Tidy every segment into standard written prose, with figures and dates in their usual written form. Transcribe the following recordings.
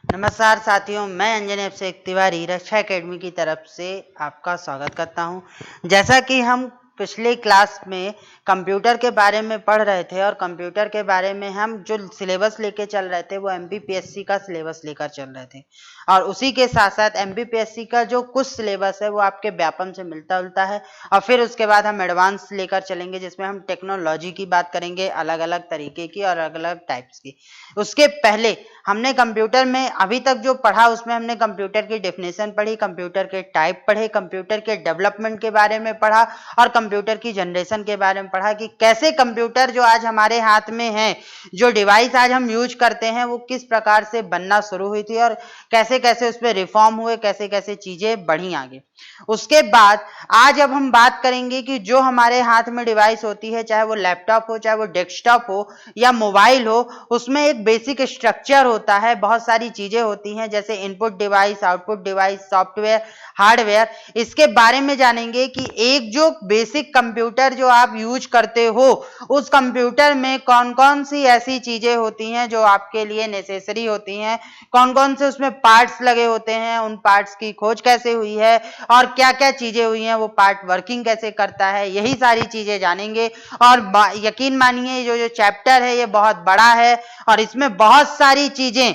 नमस्कार साथियों, मैं अंजन अभिषेक तिवारी रक्षा एकेडमी की तरफ से आपका स्वागत करता हूं। जैसा कि हम पिछले क्लास में कंप्यूटर के बारे में पढ़ रहे थे और कंप्यूटर के बारे में हम जो सिलेबस लेके चल रहे थे वो एमपीपीएससी का सिलेबस लेकर चल रहे थे और उसी के साथ साथ एमपीपीएससी का जो कुछ सिलेबस है वो आपके व्यापम से मिलता जुलता है और फिर उसके बाद हम एडवांस लेकर चलेंगे जिसमें हम टेक्नोलॉजी की बात करेंगे, अलग अलग तरीके की और अलग अलग टाइप्स की। उसके पहले हमने कंप्यूटर में अभी तक जो पढ़ा उसमें हमने कंप्यूटर की डेफिनेशन पढ़ी, कंप्यूटर के टाइप पढ़े, कंप्यूटर के डेवलपमेंट के बारे में पढ़ा और कंप्यूटर की जनरेशन के बारे में पढ़ा कि कैसे कंप्यूटर जो आज हमारे हाथ में है, जो डिवाइस आज हम यूज करते हैं वो किस प्रकार से बनना शुरू हुई थी और कैसे कैसे उस पर रिफॉर्म हुए, कैसे कैसे चीजें बढ़ी आगे। उसके बाद आज अब हम बात करेंगे कि जो हमारे हाथ में डिवाइस होती है, चाहे वो लैपटॉप हो, चाहे वो डेस्कटॉप हो या मोबाइल हो, उसमें एक बेसिक स्ट्रक्चर होता है, बहुत सारी चीजें होती हैं जैसे input device, output device, software, hardware. इसके बारे में जानेंगे कि एक जो बेसिक कंप्यूटर जो आप यूज करते हो उस कंप्यूटर में कौन कौन सी ऐसी चीजें होती हैं जो आपके लिए नेसेसरी होती हैं, कौन कौन से उसमें पार्ट्स लगे होते हैं, उन पार्ट्स की खोज कैसे हुई है और क्या क्या चीजें हुई हैं, वो पार्ट वर्किंग कैसे करता है, यही सारी चीजें जानेंगे। और यकीन मानिए जो चैप्टर है ये बहुत बड़ा है और इसमें बहुत सारी चीजें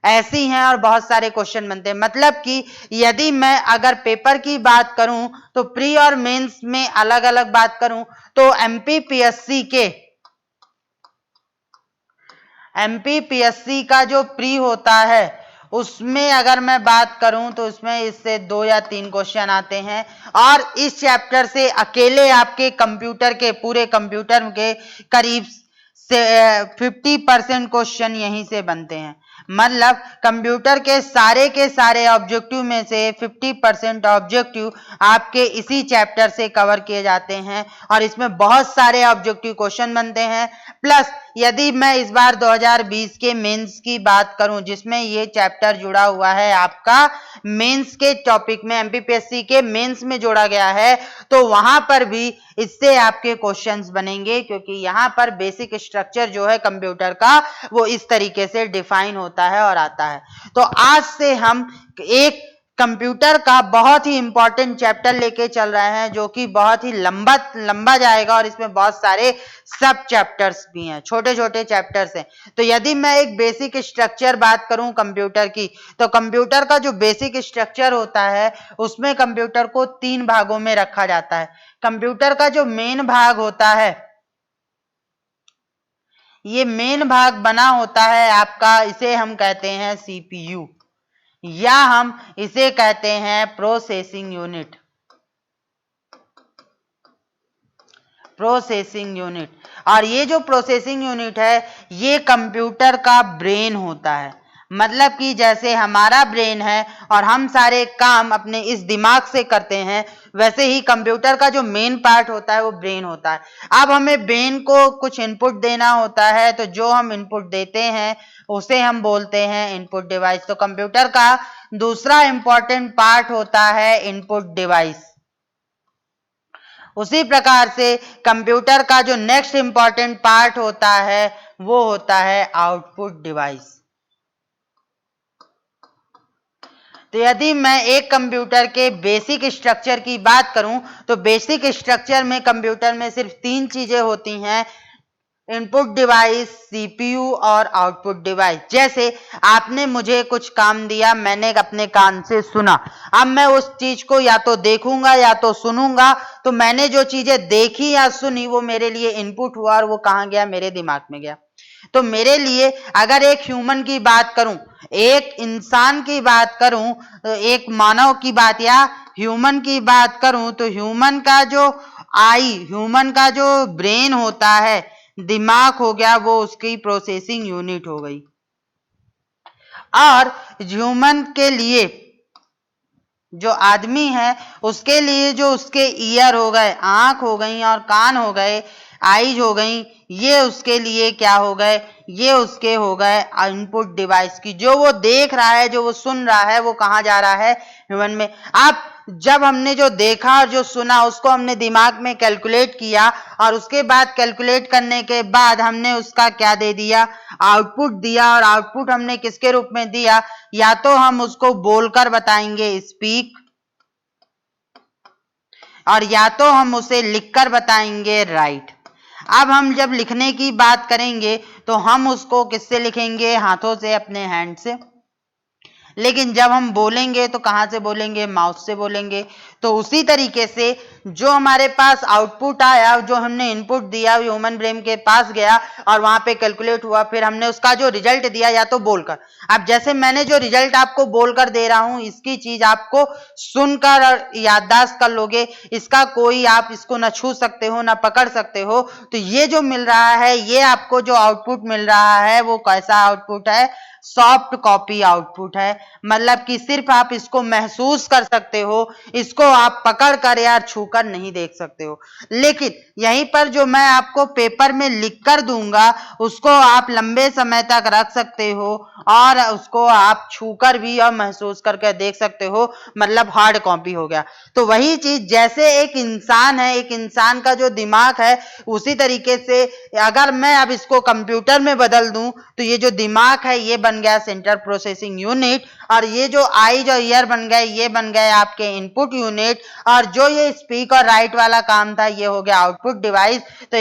ऐसी हैं और बहुत सारे क्वेश्चन बनते हैं। मतलब कि यदि मैं अगर पेपर की बात करूं तो प्री और मेंस में अलग अलग बात करूं तो एमपीपीएससी का जो प्री होता है उसमें अगर मैं बात करूं तो उसमें इससे 2 या 3 क्वेश्चन आते हैं और इस चैप्टर से अकेले आपके कंप्यूटर के पूरे कंप्यूटर के करीब से 50% क्वेश्चन यहीं से बनते हैं। मतलब कंप्यूटर के सारे ऑब्जेक्टिव में से 50% ऑब्जेक्टिव आपके इसी चैप्टर से कवर किए जाते हैं और इसमें बहुत सारे ऑब्जेक्टिव क्वेश्चन बनते हैं। प्लस यदि मैं इस बार 2020 के मेंस की बात करूं जिसमें ये चैप्टर जुड़ा हुआ है आपका मेंस के टॉपिक में, एमपीपीएससी के मेंस में जोड़ा गया है, तो वहां पर भी इससे आपके क्वेश्चंस बनेंगे क्योंकि यहां पर बेसिक स्ट्रक्चर जो है कंप्यूटर का वो इस तरीके से डिफाइन होता है और आता है। तो आज से हम एक कंप्यूटर का बहुत ही इंपॉर्टेंट चैप्टर लेके चल रहे हैं जो कि बहुत ही लंबा जाएगा और इसमें बहुत सारे सब चैप्टर्स भी हैं, छोटे छोटे चैप्टर्स हैं। तो यदि मैं एक बेसिक स्ट्रक्चर बात करूं कंप्यूटर की तो कंप्यूटर का जो बेसिक स्ट्रक्चर होता है उसमें कंप्यूटर को 3 भागों में रखा जाता है। कंप्यूटर का जो मेन भाग होता है, ये मेन भाग बना होता है आपका, इसे हम कहते हैं सीपीयू या हम इसे कहते हैं प्रोसेसिंग यूनिट। और ये जो प्रोसेसिंग यूनिट है ये कंप्यूटर का ब्रेन होता है। मतलब कि जैसे हमारा ब्रेन है और हम सारे काम अपने इस दिमाग से करते हैं, वैसे ही कंप्यूटर का जो मेन पार्ट होता है वो ब्रेन होता है। अब हमें ब्रेन को कुछ इनपुट देना होता है तो जो हम इनपुट देते हैं उसे हम बोलते हैं इनपुट डिवाइस। तो कंप्यूटर का दूसरा इंपॉर्टेंट पार्ट होता है इनपुट डिवाइस। उसी प्रकार से कंप्यूटर का जो नेक्स्ट इंपॉर्टेंट पार्ट होता है वो होता है आउटपुट डिवाइस। तो यदि मैं एक कंप्यूटर के बेसिक स्ट्रक्चर की बात करूं तो बेसिक स्ट्रक्चर में कंप्यूटर में सिर्फ 3 चीजें होती हैं, इनपुट डिवाइस, सीपीयू और आउटपुट डिवाइस। जैसे आपने मुझे कुछ काम दिया, मैंने अपने कान से सुना, अब मैं उस चीज को या तो देखूंगा या तो सुनूंगा, तो मैंने जो चीजें देखी या सुनी वो मेरे लिए इनपुट हुआ और वो कहां गया, मेरे दिमाग में गया। तो मेरे लिए अगर एक ह्यूमन की बात करूं, एक इंसान की बात करूं, एक मानव की बात या ह्यूमन की बात करूं तो ह्यूमन का जो ब्रेन होता है, दिमाग हो गया, वो उसकी प्रोसेसिंग यूनिट हो गई। और ह्यूमन के लिए जो आदमी है उसके लिए जो उसके ईयर हो गए, आंख हो गई और कान हो गए, आईज हो गई, ये उसके लिए क्या हो गए, ये उसके हो गए इनपुट डिवाइस की। जो वो देख रहा है, जो वो सुन रहा है, वो कहां जा रहा है, ह्यूमन में। आप जब हमने जो देखा और जो सुना उसको हमने दिमाग में कैलकुलेट किया और उसके बाद कैलकुलेट करने के बाद हमने उसका क्या दे दिया, आउटपुट दिया। और आउटपुट हमने किसके रूप में दिया, या तो हम उसको बोलकर बताएंगे स्पीक, और या तो हम उसे लिखकर बताएंगे राइट। अब हम जब लिखने की बात करेंगे तो हम उसको किससे लिखेंगे, हाथों से, अपने हैंड से। लेकिन जब हम बोलेंगे तो कहाँ से बोलेंगे, माउथ से बोलेंगे। तो उसी तरीके से जो हमारे पास आउटपुट आया, जो हमने इनपुट दिया, ह्यूमन ब्रेन के पास गया और वहां पे कैलकुलेट हुआ, फिर हमने उसका जो रिजल्ट दिया या तो बोलकर। अब जैसे मैंने जो रिजल्ट आपको बोलकर दे रहा हूं, इसकी चीज आपको सुनकर और याददाश्त कर लोगे। इसका कोई, आप इसको न छू सकते हो, न पकड़ सकते हो। तो ये जो मिल रहा है, ये आपको जो आउटपुट मिल रहा है वो कैसा आउटपुट है, सॉफ्ट कॉपी आउटपुट है। मतलब कि सिर्फ आप इसको महसूस कर सकते हो, इसको आप पकड़ कर या छूकर नहीं देख सकते हो। लेकिन यहीं पर जो मैं आपको पेपर में लिख कर दूंगा उसको आप लंबे समय तक रख सकते हो और उसको आप छूकर भी और महसूस करके देख सकते हो, मतलब हार्ड कॉपी हो गया। तो वही चीज, जैसे एक इंसान है, एक इंसान का जो दिमाग है, उसी तरीके से अगर मैं अब इसको कंप्यूटर में बदल दूं तो ये जो दिमाग है ये बन गया सेंट्रल प्रोसेसिंग यूनिट, और ये जो आईज और ईयर बन गए ये बन गए आपके इनपुट यूनिट, और जो ये स्पीक और राइट वाला काम था ये हो गया आउटपुट डिवाइस। तो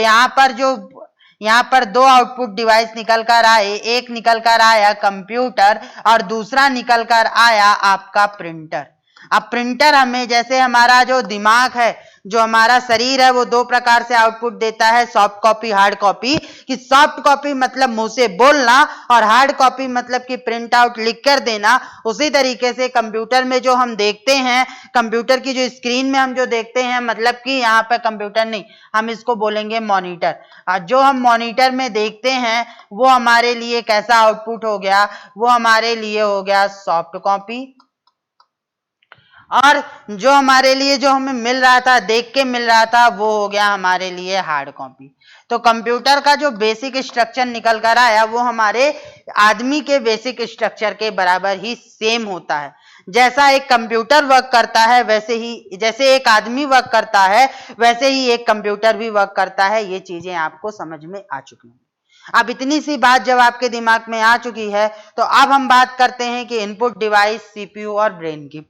यहाँ पर दो आउटपुट डिवाइस निकल कर आए, एक निकल कर आया कंप्यूटर और दूसरा निकल कर आया आपका प्रिंटर। अब प्रिंटर हमें, जैसे हमारा जो दिमाग है, जो हमारा शरीर है, वो दो प्रकार से आउटपुट देता है, सॉफ्ट कॉपी, हार्ड कॉपी। कि सॉफ्ट कॉपी मतलब मुंह से बोलना और हार्ड कॉपी मतलब कि प्रिंट आउट लिख कर देना। उसी तरीके से कंप्यूटर में जो हम देखते हैं, कंप्यूटर की जो स्क्रीन में हम जो देखते हैं, मतलब कि यहाँ पर कंप्यूटर नहीं, हम इसको बोलेंगे मॉनिटर। जो हम मॉनिटर में देखते हैं वो हमारे लिए कैसा आउटपुट हो गया, वो हमारे लिए हो गया सॉफ्ट कॉपी। और जो हमारे लिए, जो हमें मिल रहा था, देख के मिल रहा था, वो हो गया हमारे लिए हार्ड कॉपी। तो कंप्यूटर का जो बेसिक स्ट्रक्चर निकल कर आया वो हमारे आदमी के बेसिक स्ट्रक्चर के बराबर ही सेम होता है। जैसा एक कंप्यूटर वर्क करता है वैसे ही, जैसे एक आदमी वर्क करता है वैसे ही एक कंप्यूटर भी वर्क करता है। ये चीजें आपको समझ में आ चुकी हैं। अब इतनी सी बात जब आपके दिमाग में आ चुकी है तो अब हम बात करते हैं कि इनपुट डिवाइस, सीपीयू और ब्रेन की।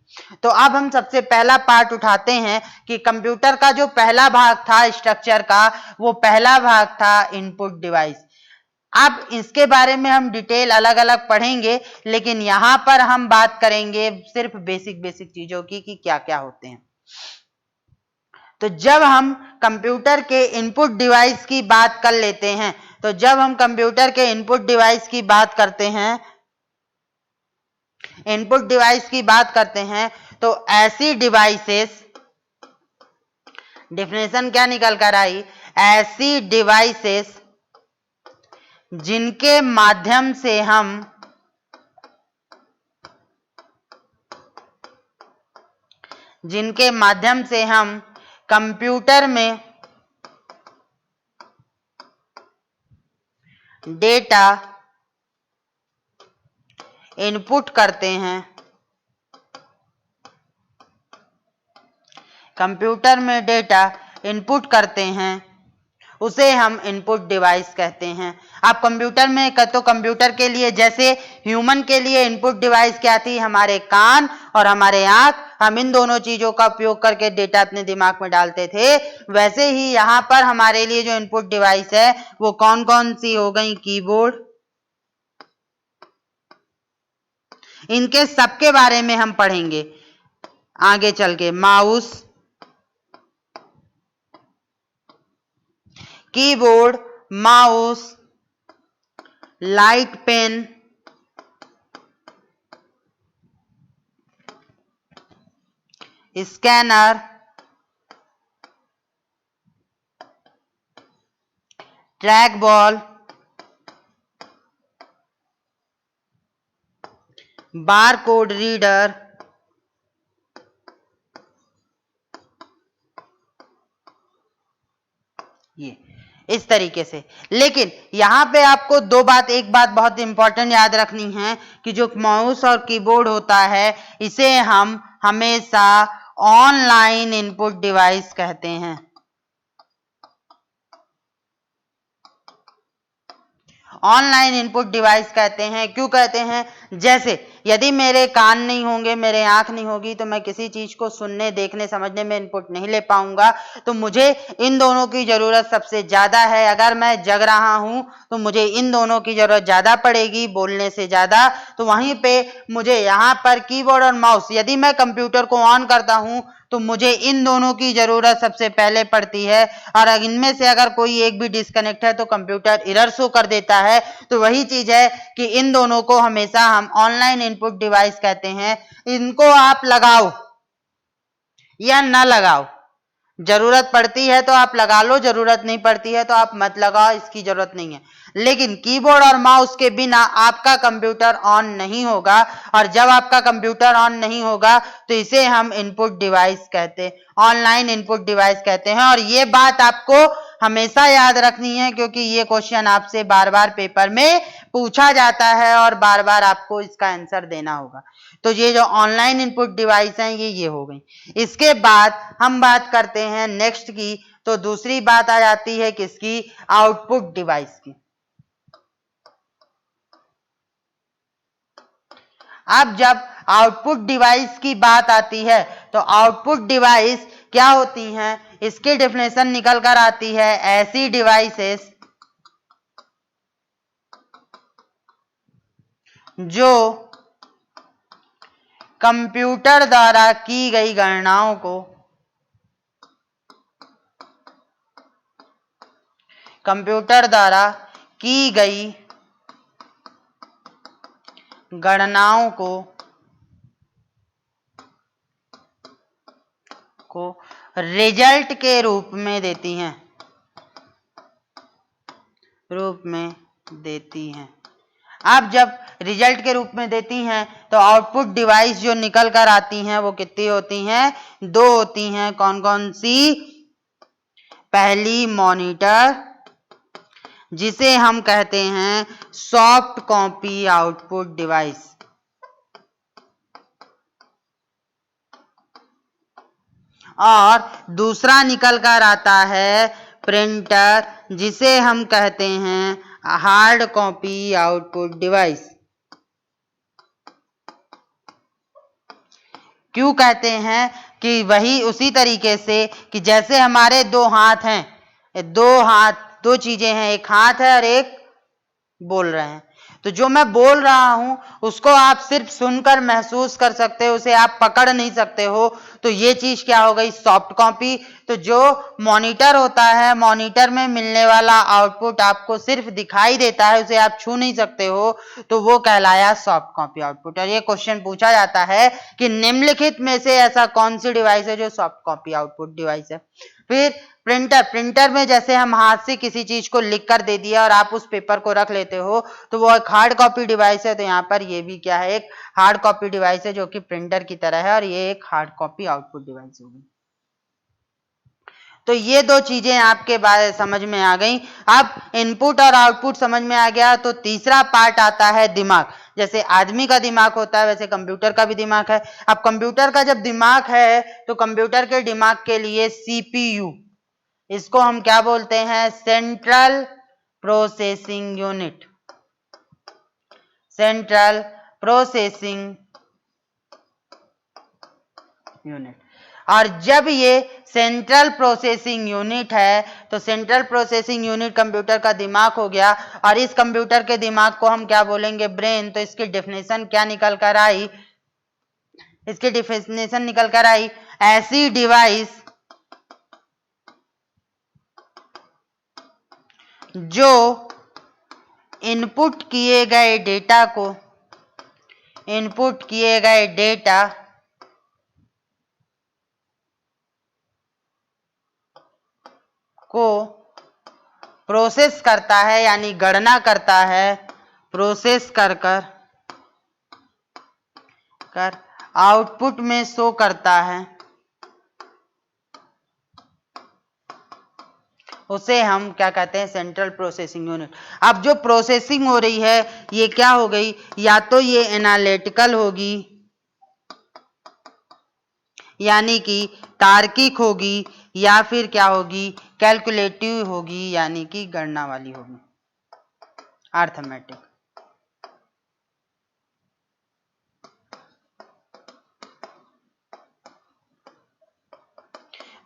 तो अब हम सबसे पहला पार्ट उठाते हैं कि कंप्यूटर का जो पहला भाग था स्ट्रक्चर का, वो पहला भाग था इनपुट डिवाइस। अब इसके बारे में हम डिटेल अलग अलग पढ़ेंगे, लेकिन यहां पर हम बात करेंगे सिर्फ बेसिक बेसिक चीजों की कि क्या क्या होते हैं। तो जब हम कंप्यूटर के इनपुट डिवाइस की बात कर लेते हैं, तो जब हम कंप्यूटर के इनपुट डिवाइस की बात करते हैं, इनपुट डिवाइस की बात करते हैं, तो ऐसी डिवाइसेस, डेफिनेशन क्या निकल कर आई, ऐसी डिवाइसेस जिनके माध्यम से हम कंप्यूटर में डेटा इनपुट करते हैं, कंप्यूटर में डेटा इनपुट करते हैं, उसे हम इनपुट डिवाइस कहते हैं। आप कंप्यूटर में, तो कंप्यूटर के लिए, जैसे ह्यूमन के लिए इनपुट डिवाइस क्या थी, हमारे कान और हमारे आंख, हम इन दोनों चीजों का उपयोग करके डेटा अपने दिमाग में डालते थे, वैसे ही यहाँ पर हमारे लिए जो इनपुट डिवाइस है वो कौन कौन सी हो गई, कीबोर्ड, इनके सबके बारे में हम पढ़ेंगे आगे चल के। Mouse, keyboard, mouse, light pen, scanner, track ball, bar code reader, ये इस तरीके से। लेकिन यहां पे आपको एक बात बहुत इंपॉर्टेंट याद रखनी है कि जो माउस और कीबोर्ड होता है इसे हम हमेशा ऑनलाइन इनपुट डिवाइस कहते हैं। ऑनलाइन इनपुट डिवाइस कहते हैं। क्यों कहते हैं? जैसे यदि मेरे कान नहीं होंगे, मेरे आंख नहीं होगी, तो मैं किसी चीज को सुनने, देखने, समझने में इनपुट नहीं ले पाऊंगा। तो मुझे इन दोनों की जरूरत सबसे ज्यादा है। अगर मैं जग रहा हूं तो मुझे इन दोनों की जरूरत ज्यादा पड़ेगी बोलने से ज्यादा। तो वहीं पे मुझे यहाँ पर कीबोर्ड और माउस, यदि मैं कंप्यूटर को ऑन करता हूं तो मुझे इन दोनों की जरूरत सबसे पहले पड़ती है। और इनमें से अगर कोई एक भी डिस्कनेक्ट है तो कंप्यूटर एरर शो कर देता है। तो वही चीज है कि इन दोनों को हमेशा हम ऑनलाइन इनपुट डिवाइस कहते हैं। इनको आप लगाओ या ना लगाओ, जरूरत पड़ती है तो आप लगा लो, जरूरत नहीं पड़ती है तो आप मत लगाओ, इसकी जरूरत नहीं है। लेकिन कीबोर्ड और माउस के बिना आपका कंप्यूटर ऑन नहीं होगा। और जब आपका कंप्यूटर ऑन नहीं होगा तो इसे हम इनपुट डिवाइस कहते, ऑनलाइन इनपुट डिवाइस कहते हैं। और ये बात आपको हमेशा याद रखनी है, क्योंकि ये क्वेश्चन आपसे बार बार पेपर में पूछा जाता है और बार बार आपको इसका आंसर देना होगा। तो ये जो ऑनलाइन इनपुट डिवाइस हैं ये हो गई। इसके बाद हम बात करते हैं नेक्स्ट की। तो दूसरी बात आ जाती है किसकी? आउटपुट डिवाइस की। अब जब आउटपुट डिवाइस की बात आती है तो आउटपुट डिवाइस क्या होती हैं? इसकी डेफिनेशन निकल कर आती है, ऐसी डिवाइसेस जो कंप्यूटर द्वारा की गई गणनाओं को कंप्यूटर द्वारा की गई गणनाओं को रिजल्ट के रूप में देती हैं, अब जब रिजल्ट के रूप में देती हैं तो आउटपुट डिवाइस जो निकल कर आती हैं वो कितनी होती हैं? 2 होती हैं। कौन कौन सी? पहली मॉनिटर, जिसे हम कहते हैं सॉफ्ट कॉपी आउटपुट डिवाइस, और दूसरा निकल कर आता है प्रिंटर, जिसे हम कहते हैं हार्ड कॉपी आउटपुट डिवाइस। क्यों कहते हैं? कि वही उसी तरीके से कि जैसे हमारे 2 हाथ हैं, 2 चीजें हैं, एक हाथ है और एक बोल रहे हैं। तो जो मैं बोल रहा हूं उसको आप सिर्फ सुनकर महसूस कर सकते हो, उसे आप पकड़ नहीं सकते हो। तो ये चीज क्या हो गई? Soft copy. तो जो मॉनिटर होता है, मॉनिटर में मिलने वाला आउटपुट आपको सिर्फ दिखाई देता है, उसे आप छू नहीं सकते हो, तो वो कहलाया सॉफ्ट कॉपी आउटपुट। और ये क्वेश्चन पूछा जाता है कि निम्नलिखित में से ऐसा कौन सी डिवाइस है जो सॉफ्ट कॉपी आउटपुट डिवाइस है। फिर प्रिंटर में जैसे हम हाथ से किसी चीज को लिख कर दे दिया और आप उस पेपर को रख लेते हो, तो वो एक हार्ड कॉपी डिवाइस है। तो यहाँ पर ये भी क्या है? एक हार्ड कॉपी डिवाइस है जो कि प्रिंटर की तरह है, और ये एक हार्ड कॉपी आउटपुट डिवाइस होगी। तो ये 2 चीजें आपके बारे समझ में आ गई। अब इनपुट और आउटपुट समझ में आ गया, तो तीसरा पार्ट आता है दिमाग। जैसे आदमी का दिमाग होता है वैसे कंप्यूटर का भी दिमाग है। अब कंप्यूटर का जब दिमाग है तो कंप्यूटर के दिमाग के लिए CPU, इसको हम क्या बोलते हैं? Central processing unit, central processing unit. और जब ये सेंट्रल प्रोसेसिंग यूनिट है तो सेंट्रल प्रोसेसिंग यूनिट कंप्यूटर का दिमाग हो गया, और इस कंप्यूटर के दिमाग को हम क्या बोलेंगे? ब्रेन। तो इसकी डेफिनेशन क्या निकल कर आई? इसकी डेफिनेशन निकल कर आई, ऐसी डिवाइस जो इनपुट किए गए डेटा को प्रोसेस करता है, यानी गणना करता है, प्रोसेस कर आउटपुट में शो करता है, उसे हम क्या कहते हैं? Central processing unit. अब जो प्रोसेसिंग हो रही है ये क्या हो गई? या तो ये एनालिटिकल होगी यानी कि तार्किक होगी, या फिर क्या होगी, कैलकुलेटिव होगी, यानी कि गणना वाली होगी, अर्थमेटिक।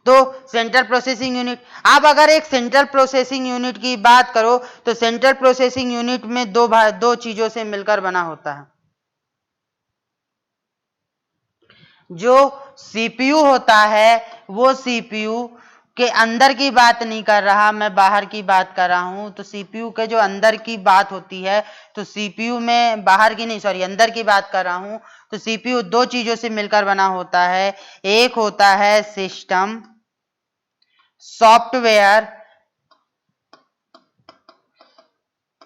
तो सेंट्रल प्रोसेसिंग यूनिट, आप अगर एक सेंट्रल प्रोसेसिंग यूनिट की बात करो तो सेंट्रल प्रोसेसिंग यूनिट में दो चीजों से मिलकर बना होता है। जो सीपीयू होता है वो सीपीयू के अंदर की बात नहीं कर रहा, मैं बाहर की बात कर रहा हूं। तो सीपीयू के जो अंदर की बात होती है, तो सीपीयू में बाहर की नहीं, सॉरी, अंदर की बात कर रहा हूं। तो सीपीयू दो चीजों से मिलकर बना होता है। एक होता है सिस्टम सॉफ्टवेयर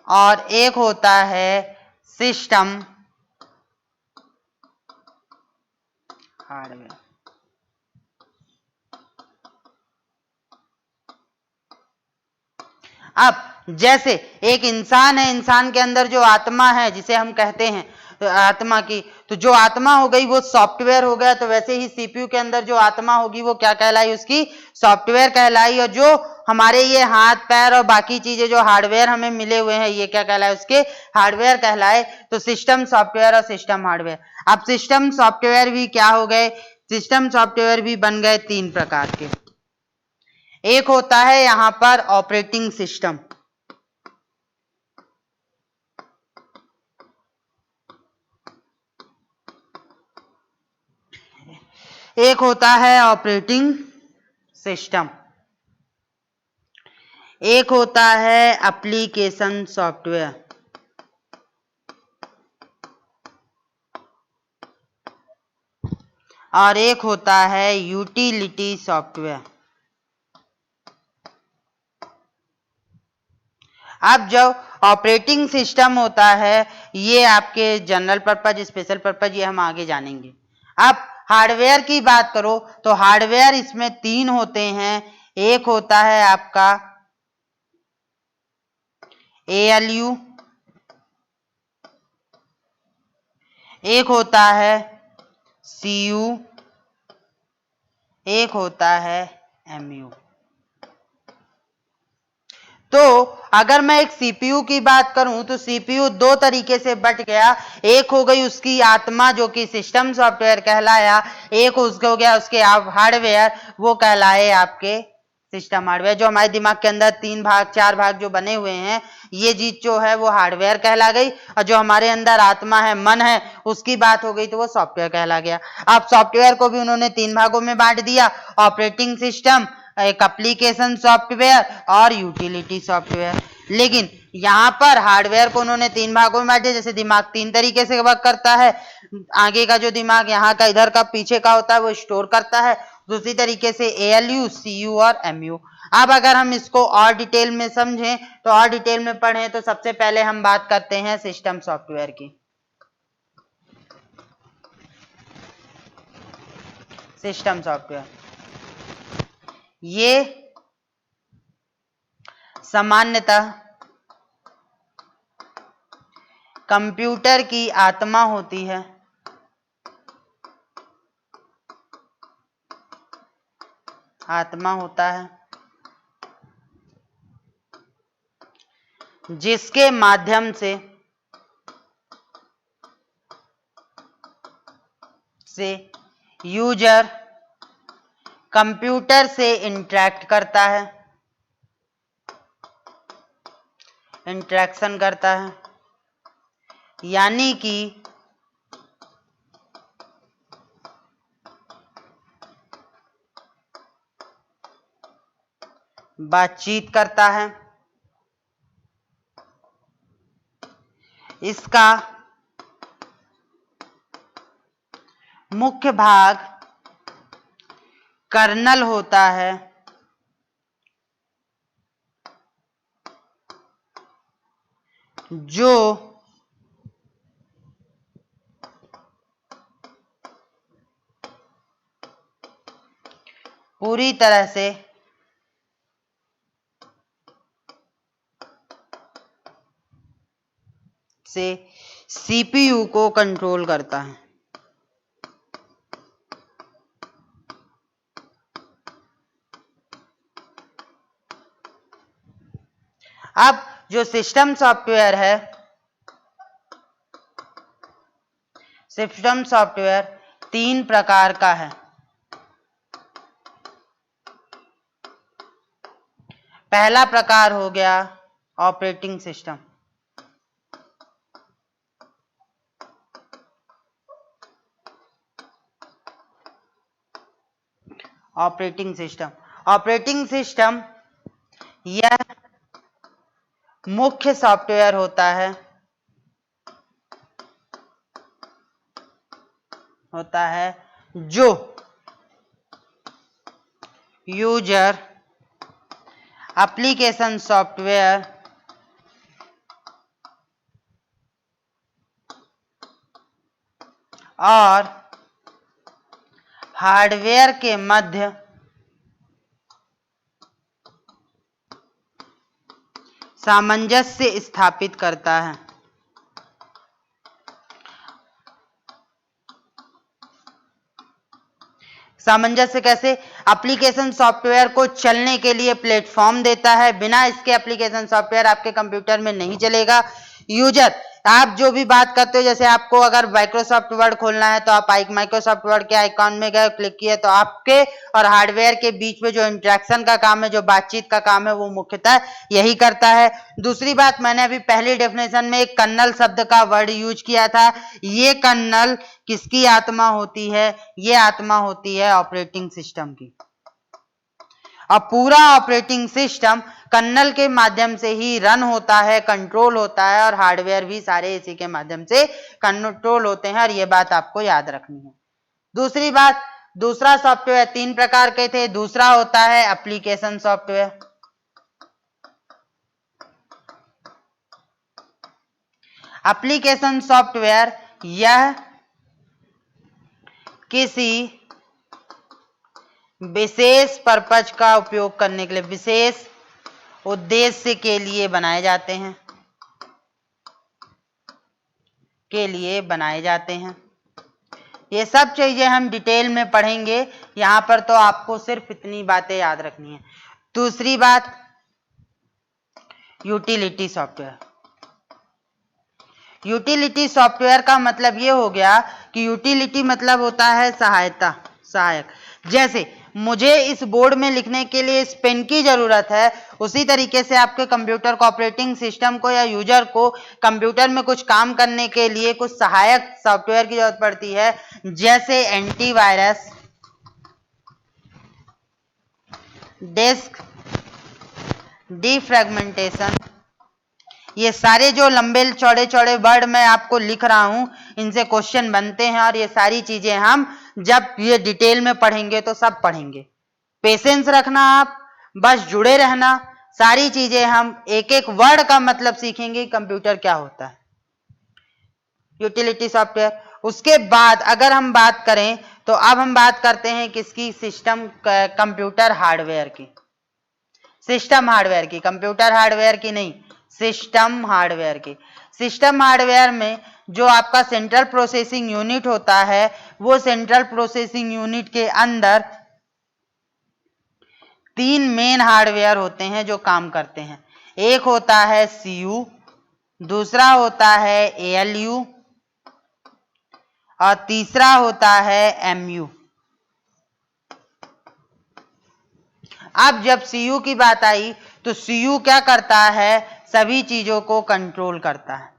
और एक होता है सिस्टम हार्डवेयर। अब जैसे एक इंसान है, इंसान के अंदर जो आत्मा है जिसे हम कहते हैं आत्मा की, तो जो आत्मा हो गई वो सॉफ्टवेयर हो गया। तो वैसे ही सीपीयू के अंदर जो आत्मा होगी वो क्या कहलाई, उसकी सॉफ्टवेयर कहलाई। और जो हमारे ये हाथ पैर और बाकी चीजें जो हार्डवेयर हमें मिले हुए हैं ये क्या कहलाए, उसके हार्डवेयर कहलाए। तो सिस्टम सॉफ्टवेयर और सिस्टम हार्डवेयर। अब सिस्टम सॉफ्टवेयर भी क्या हो गए, सिस्टम सॉफ्टवेयर भी बन गए तीन प्रकार के। एक होता है यहां पर ऑपरेटिंग सिस्टम, एक होता है ऑपरेटिंग सिस्टम, एक होता है एप्लीकेशन सॉफ्टवेयर, और एक होता है यूटिलिटी सॉफ्टवेयर। अब जो ऑपरेटिंग सिस्टम होता है ये आपके जनरल पर्पज, स्पेशल पर्पज, ये हम आगे जानेंगे। अब हार्डवेयर की बात करो तो हार्डवेयर इसमें तीन होते हैं। एक होता है आपका ALU, एक होता है CU, एक होता है MU। तो अगर मैं एक सीपीयू की बात करूं तो सीपीयू दो तरीके से बट गया। एक हो गई उसकी आत्मा जो कि सिस्टम सॉफ्टवेयर कहलाया, एक उसको हो गया उसके हार्डवेयर, वो कहलाए आपके सिस्टम हार्डवेयर। जो हमारे दिमाग के अंदर तीन भाग चार भाग जो बने हुए हैं ये चीज जो है वो हार्डवेयर कहला गई, और जो हमारे अंदर आत्मा है, मन है, उसकी बात हो गई तो वो सॉफ्टवेयर कहला गया। अब सॉफ्टवेयर को भी उन्होंने तीन भागों में बांट दिया, ऑपरेटिंग सिस्टम, एक एप्लीकेशन सॉफ्टवेयर और यूटिलिटी सॉफ्टवेयर। लेकिन यहाँ पर हार्डवेयर को उन्होंने तीन भागों में बांटे। जैसे दिमाग तीन तरीके से वर्क करता है, आगे का जो दिमाग यहाँ का इधर का पीछे का होता है वो स्टोर करता है, दूसरी तरीके से ALU, CU और MU। अब अगर हम इसको और डिटेल में समझें तो और डिटेल में पढ़ें तो सबसे पहले हम बात करते हैं सिस्टम सॉफ्टवेयर की। सिस्टम सॉफ्टवेयर ये सामान्यतः कंप्यूटर की आत्मा होती है, आत्मा होता है, जिसके माध्यम से यूजर कंप्यूटर से इंटरेक्ट करता है, इंटरेक्शन करता है, यानी कि बातचीत करता है। इसका मुख्य भाग कर्नल होता है, जो पूरी तरह से CPU को कंट्रोल करता है। अब जो सिस्टम सॉफ्टवेयर है, सिस्टम सॉफ्टवेयर 3 प्रकार का है। पहला प्रकार हो गया ऑपरेटिंग सिस्टम। ऑपरेटिंग सिस्टम यह मुख्य सॉफ्टवेयर होता है जो यूजर एप्लीकेशन सॉफ्टवेयर और हार्डवेयर के मध्य सामंजस्य स्थापित करता है। सामंजस्य कैसे? एप्लीकेशन सॉफ्टवेयर को चलने के लिए प्लेटफॉर्म देता है। बिना इसके एप्लीकेशन सॉफ्टवेयर आपके कंप्यूटर में नहीं चलेगा। यूजर, आप जो भी बात करते हो, जैसे आपको अगर माइक्रोसॉफ्ट वर्ड खोलना है तो आप माइक्रोसॉफ्ट वर्ड के आइकॉन में गए, क्लिक किए, तो आपके और हार्डवेयर के बीच में जो इंटरेक्शन का काम है, जो बातचीत का काम है, वो मुख्यतः यही करता है। दूसरी बात, मैंने अभी पहली डेफिनेशन में एक कर्नल शब्द का वर्ड यूज किया था। ये कर्नल किसकी आत्मा होती है? ये आत्मा होती है ऑपरेटिंग सिस्टम की। अब पूरा ऑपरेटिंग सिस्टम कर्नल के माध्यम से ही रन होता है, कंट्रोल होता है, और हार्डवेयर भी सारे इसी के माध्यम से कंट्रोल होते हैं, और ये बात आपको याद रखनी है। दूसरी बात, दूसरा सॉफ्टवेयर 3 प्रकार के थे। दूसरा होता है एप्लीकेशन सॉफ्टवेयर। एप्लीकेशन सॉफ्टवेयर यह किसी विशेष पर्पज का उपयोग करने के लिए, विशेष उद्देश्य के लिए बनाए जाते हैं। ये सब चीजें हम डिटेल में पढ़ेंगे। यहां पर तो आपको सिर्फ इतनी बातें याद रखनी है। दूसरी बात, यूटिलिटी सॉफ्टवेयर। यूटिलिटी सॉफ्टवेयर का मतलब ये हो गया कि यूटिलिटी मतलब होता है सहायक। जैसे मुझे इस बोर्ड में लिखने के लिए इस पेन की जरूरत है, उसी तरीके से आपके कंप्यूटर को, ऑपरेटिंग सिस्टम को या यूजर को कंप्यूटर में कुछ काम करने के लिए कुछ सहायक सॉफ्टवेयर की जरूरत पड़ती है, जैसे एंटीवायरस, डिस्क डिफ्रैगमेंटेशन। ये सारे जो लंबे चौड़े वर्ड मैं आपको लिख रहा हूं, इनसे क्वेश्चन बनते हैं, और ये सारी चीजें हम जब ये डिटेल में पढ़ेंगे तो सब पढ़ेंगे। पेशेंस रखना, आप बस जुड़े रहना। सारी चीजें हम एक एक वर्ड का मतलब सीखेंगे, कंप्यूटर क्या होता है, यूटिलिटी सॉफ्टवेयर। उसके बाद अगर हम बात करें तो अब हम बात करते हैं किसकी? सिस्टम कंप्यूटर हार्डवेयर की। सिस्टम हार्डवेयर की, कंप्यूटर हार्डवेयर की नहीं, सिस्टम हार्डवेयर की। सिस्टम हार्डवेयर में जो आपका सेंट्रल प्रोसेसिंग यूनिट होता है, वो सेंट्रल प्रोसेसिंग यूनिट के अंदर 3 मेन हार्डवेयर होते हैं जो काम करते हैं। एक होता है सीयू, दूसरा होता है एएलयू, और तीसरा होता है एमयू। अब जब सीयू की बात आई तो सीयू क्या करता है? सभी चीजों को कंट्रोल करता है।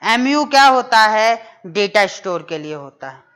एमयू क्या होता है? डेटा स्टोर के लिए होता है।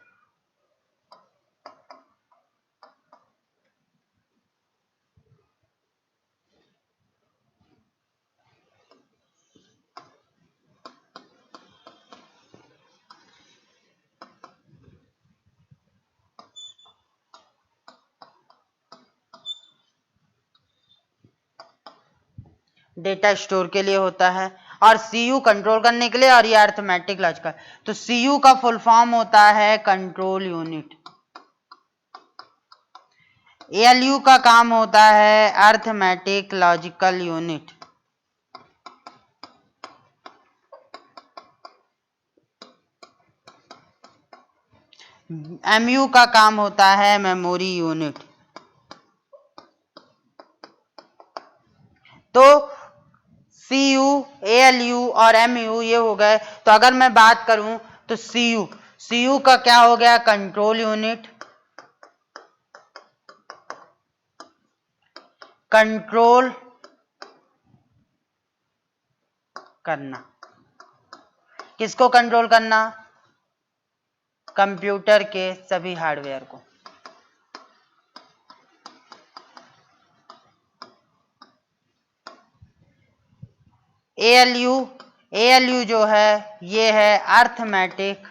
डेटा स्टोर के लिए होता है, और सीयू कंट्रोल करने के लिए, और ये अरिथमेटिक लॉजिकल। तो सीयू का फुल फॉर्म होता है कंट्रोल यूनिट। एएलयू का काम होता है अरिथमेटिक लॉजिकल यूनिट। एमयू का काम होता है मेमोरी यूनिट। ALU और MU ये हो गए। तो अगर मैं बात करूं तो CU का क्या हो गया? कंट्रोल यूनिट, कंट्रोल करना। किसको कंट्रोल करना? कंप्यूटर के सभी हार्डवेयर को। ALU जो है ये है arithmetic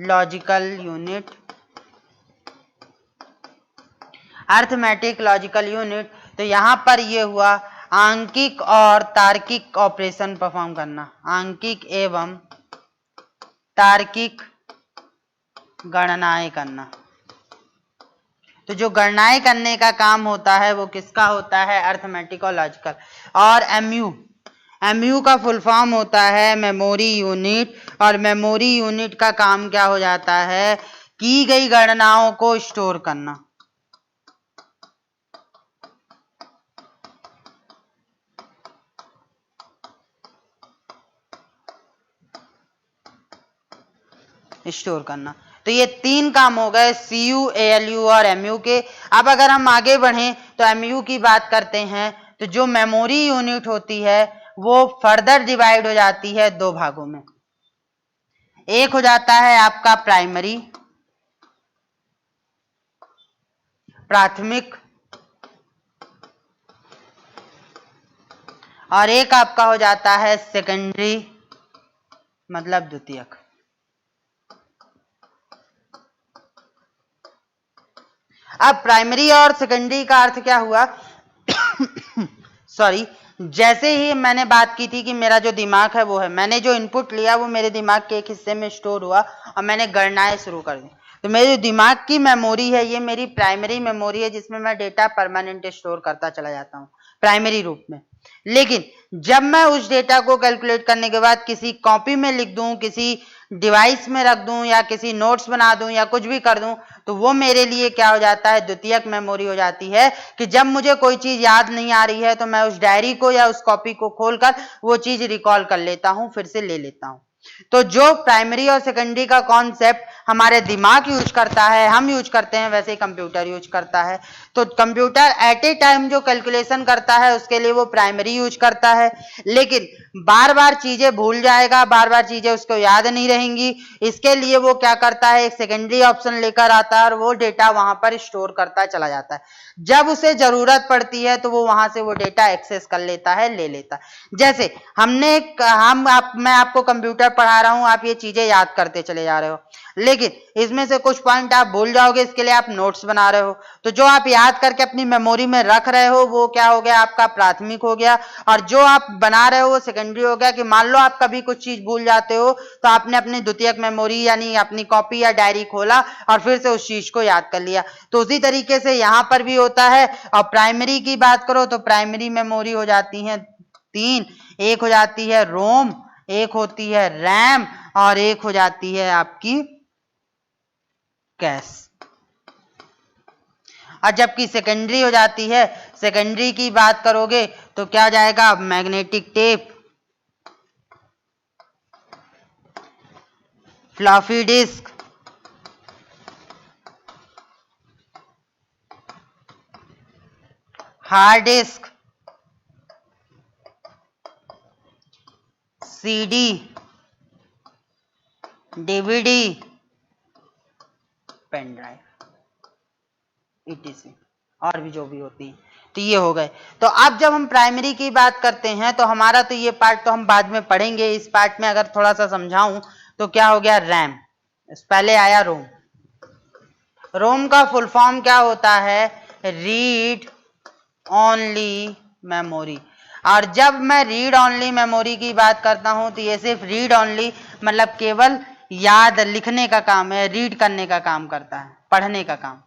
logical unit. Arithmetic logical unit, तो यहां पर ये हुआ आंकिक और तार्किक ऑपरेशन परफॉर्म करना, आंकिक एवं तार्किक गणनाएं करना। तो जो गणनाएं करने का काम होता है वो किसका होता है? अर्थमेटिक और लॉजिकल। और MU का फुल फॉर्म होता है मेमोरी यूनिट, और मेमोरी यूनिट का काम क्या हो जाता है? की गई गणनाओं को स्टोर करना। स्टोर करना। तो ये तीन काम हो गए CU, ALU और MU के। अब अगर हम आगे बढ़ें तो MU की बात करते हैं, तो जो मेमोरी यूनिट होती है वो फर्दर डिवाइड हो जाती है दो भागों में। एक हो जाता है आपका प्राथमिक, और एक आपका हो जाता है सेकेंडरी, मतलब द्वितीयक। अब प्राइमरी और सेकेंडरी का अर्थ क्या हुआ? सॉरी, जैसे ही मैंने बात की थी कि मेरा जो दिमाग है वो है, मैंने जो इनपुट लिया वो मेरे दिमाग के एक हिस्से में स्टोर हुआ और मैंने गणनाएं शुरू कर दी। तो मेरे जो दिमाग की मेमोरी है ये मेरी प्राइमरी मेमोरी है, जिसमें मैं डेटा परमानेंट स्टोर करता चला जाता हूँ प्राइमरी रूप में। लेकिन जब मैं उस डेटा को कैलकुलेट करने के बाद किसी कॉपी में लिख दूं, किसी डिवाइस में रख दूं, या किसी नोट्स बना दूं, या कुछ भी कर दूं, तो वो मेरे लिए क्या हो जाता है? द्वितीयक मेमोरी हो जाती है। कि जब मुझे कोई चीज याद नहीं आ रही है तो मैं उस डायरी को या उस कॉपी को खोलकर वो चीज रिकॉल कर लेता हूं, फिर से ले लेता हूं। तो जो प्राइमरी और सेकेंडरी का कॉन्सेप्ट हमारे दिमाग यूज करता है, हम यूज करते हैं, वैसे ही कंप्यूटर यूज करता है। तो कंप्यूटर एट ए टाइम जो कैलकुलेशन करता है उसके लिए वो प्राइमरी यूज करता है, लेकिन बार बार चीजें भूल जाएगा, बार बार चीजें उसको याद नहीं रहेंगी, इसके लिए वो क्या करता है? एक सेकेंडरी ऑप्शन लेकर आता है और वो डेटा वहां पर स्टोर करता चला जाता है। जब उसे जरूरत पड़ती है तो वो वहां से वो डेटा एक्सेस कर लेता है, ले लेता है। जैसे मैं आपको कंप्यूटर पढ़ा रहा हूं, आप ये चीजें याद करते चले जा रहे हो, लेकिन इसमें से कुछ पॉइंट आप भूल जाओगे, इसके लिए आप नोट्स बना रहे हो। तो जो आप याद करके अपनी मेमोरी में रख रहे हो वो क्या हो गया? आपका प्राथमिक हो गया। और जो आप बना रहे हो वो सेकेंडरी हो गया। कि मान लो आप कभी कुछ चीज भूल जाते हो तो आपने अपनी द्वितीयक मेमोरी यानी अपनी कॉपी या डायरी खोला और फिर से उस चीज को याद कर लिया। तो उसी तरीके से यहां पर भी होता है। और प्राइमरी की बात करो तो प्राइमरी मेमोरी हो जाती है तीन। एक हो जाती है रोम, एक होती है रैम, और एक हो जाती है आपकी कैश। और जबकि सेकेंडरी हो जाती है, सेकेंडरी की बात करोगे तो क्या जाएगा? Magnetic tape, floppy disk, hard disk, CD, DVD, pen drive, etc. और भी जो भी होती है। तो ये हो गए। तो अब जब हम प्राइमरी की बात करते हैं तो हमारा तो ये पार्ट तो हम बाद में पढ़ेंगे। इस पार्ट में अगर थोड़ा सा समझाऊं तो क्या हो गया? रैम। पहले आया रोम। रोम का फुल फॉर्म क्या होता है? Read only memory. और जब मैं रीड ओनली मेमोरी की बात करता हूं तो ये सिर्फ रीड ओनली मतलब केवल याद लिखने का काम है, रीड करने का काम करता है, पढ़ने का काम।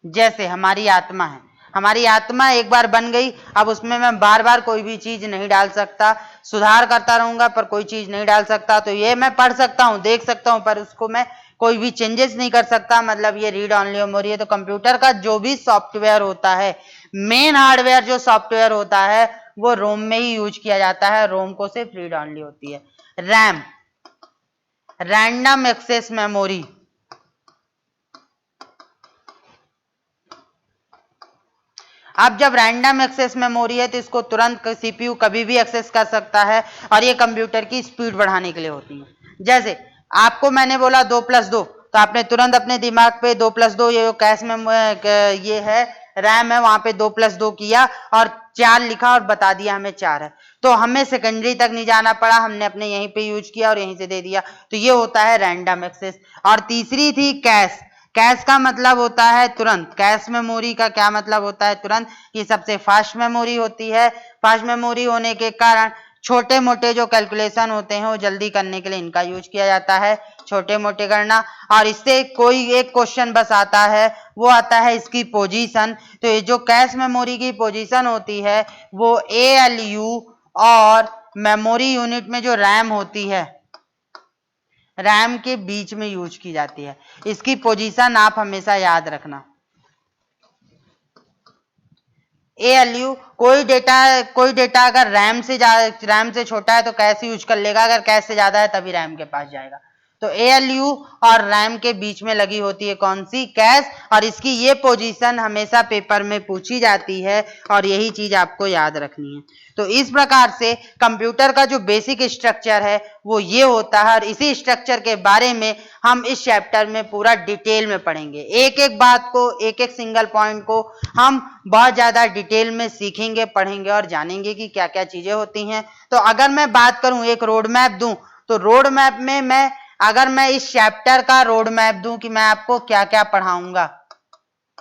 जैसे हमारी आत्मा है, हमारी आत्मा एक बार बन गई, अब उसमें मैं बार बार कोई भी चीज नहीं डाल सकता, सुधार करता रहूंगा पर कोई चीज नहीं डाल सकता। तो ये मैं पढ़ सकता हूं, देख सकता हूं, पर उसको मैं कोई भी चेंजेस नहीं कर सकता, मतलब ये रीड ओनली मेमोरी है। तो कंप्यूटर का जो भी सॉफ्टवेयर होता है, मेन हार्डवेयर जो सॉफ्टवेयर होता है वो रोम में ही यूज किया जाता है, रोम को सिर्फ रीड ऑनली होती है। रैम, रैंडम एक्सेस मेमोरी, अब जब रैंडम एक्सेस मेमोरी है तो इसको तुरंत सीपीयू कभी भी एक्सेस कर सकता है और ये कंप्यूटर की स्पीड बढ़ाने के लिए होती है। जैसे आपको मैंने बोला 2+2, तो आपने तुरंत अपने दिमाग पे 2+2 ये कैश में ये है रैम है, वहां पे 2+2 किया और 4 लिखा और बता दिया हमें 4 है, तो हमें सेकेंडरी तक नहीं जाना पड़ा, हमने अपने यहीं पे यूज किया और यहीं से दे दिया, तो ये होता है रैंडम एक्सेस। और तीसरी थी कैश, कैश का मतलब होता है तुरंत, कैश मेमोरी का क्या मतलब होता है तुरंत, ये सबसे फास्ट मेमोरी होती है। फास्ट मेमोरी होने के कारण छोटे मोटे जो कैलकुलेशन होते हैं वो जल्दी करने के लिए इनका यूज किया जाता है, छोटे मोटे गणना, और इससे कोई एक क्वेश्चन बस आता है, वो आता है इसकी पोजीशन। तो ये जो कैश मेमोरी की पोजीशन होती है वो ALU और मेमोरी यूनिट में जो रैम होती है, रैम के बीच में यूज की जाती है। इसकी पोजीशन आप हमेशा याद रखना। ALU कोई डेटा अगर रैम से छोटा है तो कैश यूज कर लेगा, अगर कैश से ज्यादा है तभी रैम के पास जाएगा। तो ALU और रैम के बीच में लगी होती है कौन सी, कैश, और इसकी ये पोजीशन हमेशा पेपर में पूछी जाती है और यही चीज आपको याद रखनी है। तो इस प्रकार से कंप्यूटर का जो बेसिक स्ट्रक्चर है वो ये होता है और इसी स्ट्रक्चर के बारे में हम इस चैप्टर में पूरा डिटेल में पढ़ेंगे। एक एक बात को, एक एक सिंगल पॉइंट को हम बहुत ज्यादा डिटेल में सीखेंगे, पढ़ेंगे और जानेंगे कि क्या क्या चीजें होती हैं। तो अगर मैं बात करूं, एक रोड मैप दूं, तो रोड मैप में अगर मैं इस चैप्टर का रोड मैप दूं कि मैं आपको क्या क्या पढ़ाऊंगा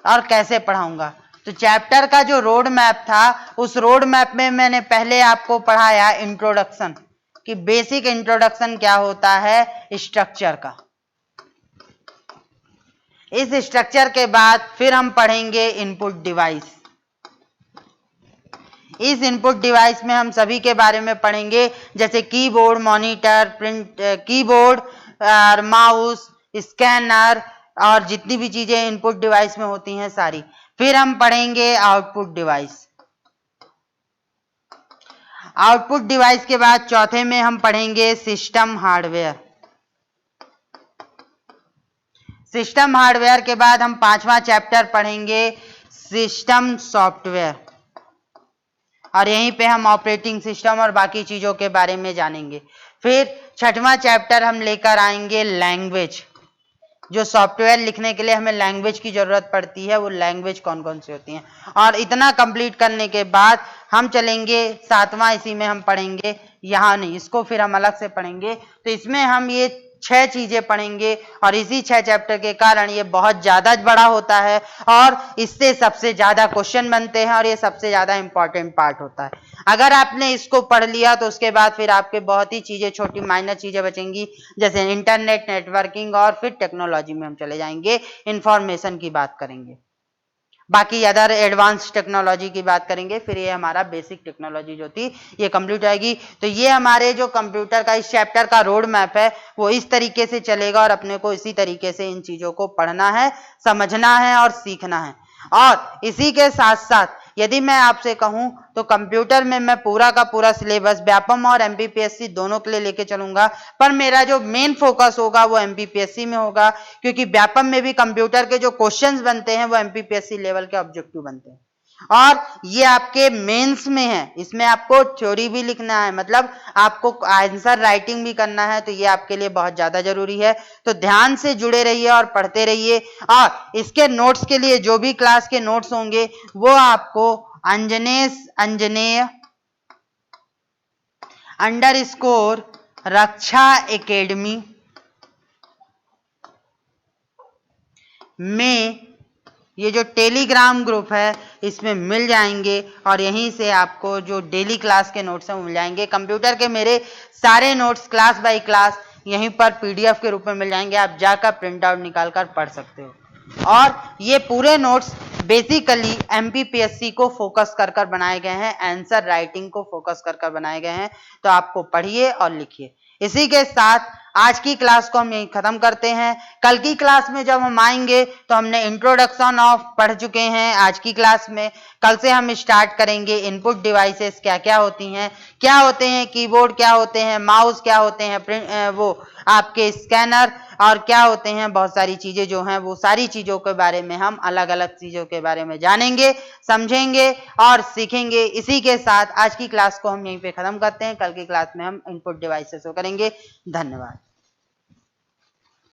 और कैसे पढ़ाऊंगा, तो चैप्टर का जो रोड मैप था उस रोड मैप में मैंने पहले आपको पढ़ाया इंट्रोडक्शन, कि बेसिक इंट्रोडक्शन क्या होता है स्ट्रक्चर का। इस स्ट्रक्चर के बाद फिर हम पढ़ेंगे इनपुट डिवाइस। इस इनपुट डिवाइस में हम सभी के बारे में पढ़ेंगे, जैसे कीबोर्ड, मॉनिटर, प्रिंट, कीबोर्ड और माउस, स्कैनर और जितनी भी चीजें इनपुट डिवाइस में होती हैं सारी। फिर हम पढ़ेंगे आउटपुट डिवाइस। आउटपुट डिवाइस के बाद चौथे में हम पढ़ेंगे सिस्टम हार्डवेयर। सिस्टम हार्डवेयर के बाद हम 5वां चैप्टर पढ़ेंगे सिस्टम सॉफ्टवेयर, और यहीं पे हम ऑपरेटिंग सिस्टम और बाकी चीजों के बारे में जानेंगे। फिर 6वां चैप्टर हम लेकर आएंगे लैंग्वेज, जो सॉफ्टवेयर लिखने के लिए हमें लैंग्वेज की जरूरत पड़ती है, वो लैंग्वेज कौन कौन सी होती हैं। और इतना कंप्लीट करने के बाद हम चलेंगे 7वां, इसी में हम पढ़ेंगे, यहाँ नहीं, इसको फिर हम अलग से पढ़ेंगे। तो इसमें हम ये 6 चीजें पढ़ेंगे और इसी 6 चैप्टर के कारण ये बहुत ज्यादा बड़ा होता है और इससे सबसे ज्यादा क्वेश्चन बनते हैं और ये सबसे ज्यादा इंपॉर्टेंट पार्ट होता है। अगर आपने इसको पढ़ लिया तो उसके बाद फिर आपके बहुत ही चीजें, छोटी माइनर चीजें बचेंगी, जैसे इंटरनेट, नेटवर्किंग, और फिर टेक्नोलॉजी में हम चले जाएंगे, इंफॉर्मेशन की बात करेंगे, बाकी अदर एडवांस टेक्नोलॉजी की बात करेंगे। फिर ये हमारा बेसिक टेक्नोलॉजी जो थी ये कंप्लीट आएगी। तो ये हमारे जो कंप्यूटर का इस चैप्टर का रोड मैप है वो इस तरीके से चलेगा और अपने को इसी तरीके से इन चीजों को पढ़ना है, समझना है और सीखना है। और इसी के साथ साथ यदि मैं आपसे कहूं तो कंप्यूटर में मैं पूरा का पूरा सिलेबस व्यापम और एमपीपीएससी दोनों के लिए लेके चलूंगा, पर मेरा जो मेन फोकस होगा वो एमपीपीएससी में होगा, क्योंकि व्यापम में भी कंप्यूटर के जो क्वेश्चंस बनते हैं वो एमपीपीएससी लेवल के ऑब्जेक्टिव बनते हैं और ये आपके मेंस में है। इसमें आपको थ्योरी भी लिखना है, मतलब आपको आंसर राइटिंग भी करना है, तो ये आपके लिए बहुत ज्यादा जरूरी है। तो ध्यान से जुड़े रहिए और पढ़ते रहिए। और इसके नोट्स के लिए जो भी क्लास के नोट्स होंगे वो आपको अंजनेय _रक्षा एकेडमी में, ये जो टेलीग्राम ग्रुप है इसमें मिल जाएंगे और यहीं से आपको जो डेली क्लास के नोट्स हैं वो मिल जाएंगे। कंप्यूटर के मेरे सारे नोट्स क्लास बाय क्लास यहीं पर पीडीएफ के रूप में मिल जाएंगे, आप जाकर प्रिंट आउट निकाल कर पढ़ सकते हो। और ये पूरे नोट्स बेसिकली एमपीपीएससी को फोकस कर कर बनाए गए हैं, आंसर राइटिंग को फोकस कर कर बनाए गए हैं। तो आपको पढ़िए और लिखिए। इसी के साथ आज की क्लास को हम यहीं खत्म करते हैं। कल की क्लास में जब हम आएंगे तो हमने इंट्रोडक्शन ऑफ पढ़ चुके हैं आज की क्लास में। कल से हम स्टार्ट करेंगे इनपुट डिवाइसेस क्या क्या होती हैं, क्या होते हैं कीबोर्ड, क्या होते हैं माउस, क्या होते हैं वो आपके स्कैनर, और क्या होते हैं बहुत सारी चीजें जो हैं, वो सारी चीजों के बारे में हम अलग अलग चीजों के बारे में जानेंगे, समझेंगे और सीखेंगे। इसी के साथ आज की क्लास को हम यहीं पे खत्म करते हैं। कल की क्लास में हम इनपुट डिवाइसेस को करेंगे। धन्यवाद।